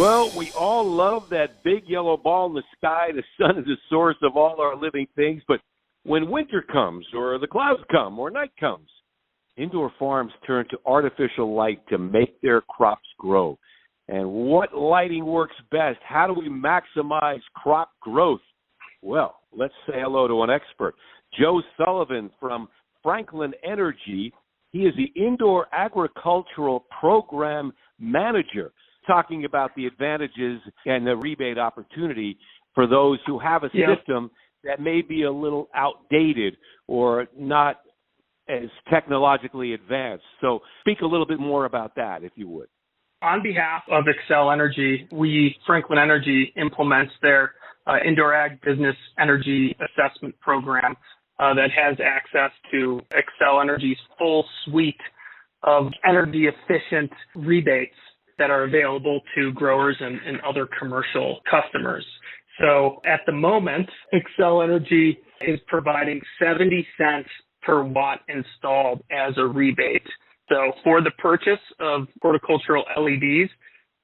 Well, we all love that big yellow ball in the sky. The sun is the source of all our living things. But when winter comes, or the clouds come, or night comes, indoor farms turn to artificial light to make their crops grow. And what lighting works best? How do we maximize crop growth? Well, let's say hello to an expert. Joe Sullivan from xFranklin Energy. He is the Indoor Agricultural Program Manager, talking about the advantages and the rebate opportunity for those who have a system that may be a little outdated or not as technologically advanced. So speak a little bit more about that, if you would. On behalf of Xcel Energy, xFranklin Energy implements their Indoor Ag Business Energy Assessment Program that has access to Xcel Energy's full suite of energy-efficient rebates that are available to growers and other commercial customers. So at the moment, Xcel Energy is providing 70 cents per watt installed as a rebate. So for the purchase of horticultural LEDs,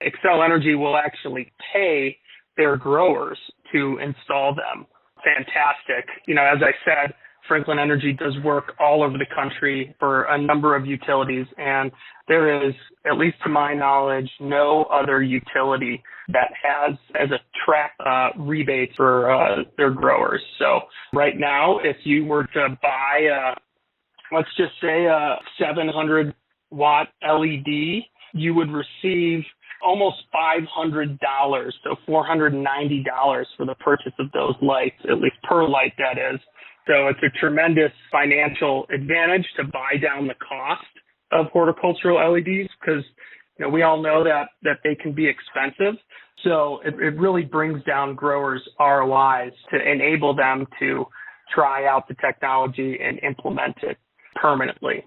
Xcel Energy will actually pay their growers to install them. Fantastic. You know, as I said, xFranklin Energy does work all over the country for a number of utilities, and there is, at least to my knowledge, no other utility that has as a track rebate for their growers. So right now, if you were to buy, let's just say a 700 watt LED, you would receive almost $500, so $490 for the purchase of those lights, at least per light, that is. So it's a tremendous financial advantage to buy down the cost of horticultural LEDs because, you know, we all know that they can be expensive. So it really brings down growers' ROIs to enable them to try out the technology and implement it permanently.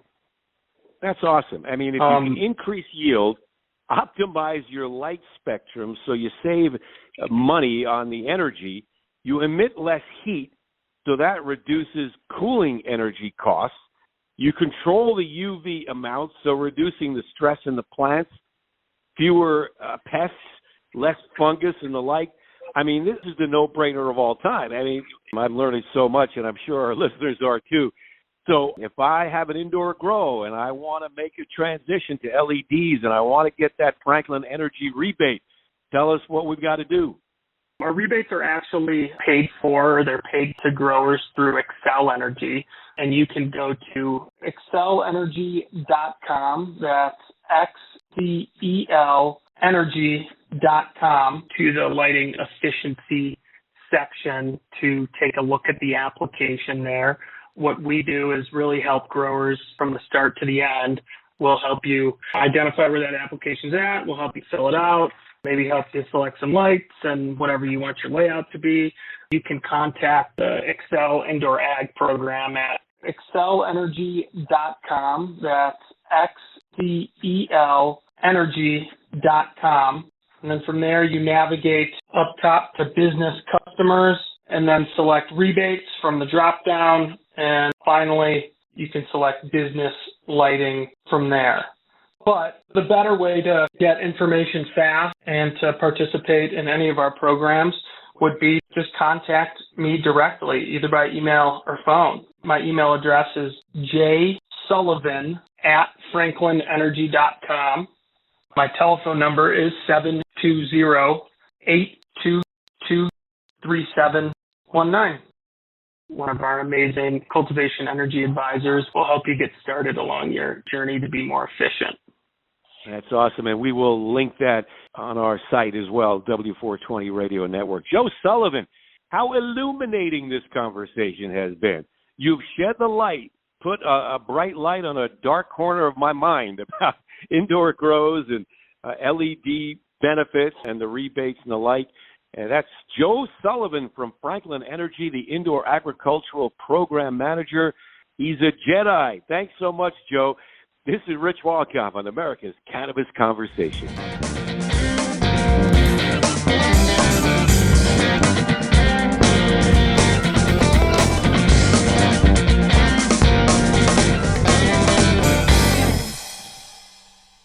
That's awesome. I mean, if you can increase yield, optimize your light spectrum so you save money on the energy, you emit less heat, so that reduces cooling energy costs. You control the UV amount, so reducing the stress in the plants, fewer pests, less fungus and the like. I mean, this is the no-brainer of all time. I mean, I'm learning so much, and I'm sure our listeners are too. So if I have an indoor grow and I want to make a transition to LEDs and I want to get that xFranklin Energy rebate, tell us what we've got to do. Our rebates are actually paid for. They're paid to growers through Xcel Energy, and you can go to xcelenergy.com. That's XCEL energy.com to the lighting efficiency section to take a look at the application there. What we do is really help growers from the start to the end. We'll help you identify where that application's at. We'll help you fill it out, maybe help you select some lights and whatever you want your layout to be. You can contact the Xcel Indoor Ag program at xcelenergy.com. That's XCEL energy.com. And then from there, you navigate up top to business customers and then select rebates from the drop down. And finally, you can select business lighting from there. But the better way to get information fast and to participate in any of our programs would be just contact me directly, either by email or phone. My email address is jsullivan@franklinenergy.com. My telephone number is 720-822-3719. One of our amazing cultivation energy advisors will help you get started along your journey to be more efficient. That's awesome, and we will link that on our site as well, W420 Radio Network. Joe Sullivan, how illuminating this conversation has been. You've shed the light, put a bright light on a dark corner of my mind about indoor grows and LED benefits and the rebates and the like. And that's Joe Sullivan from xFranklin Energy, the Indoor Agricultural Program Manager. He's a Jedi. Thanks so much, Joe. This is Rich Walcoff on America's Cannabis Conversation.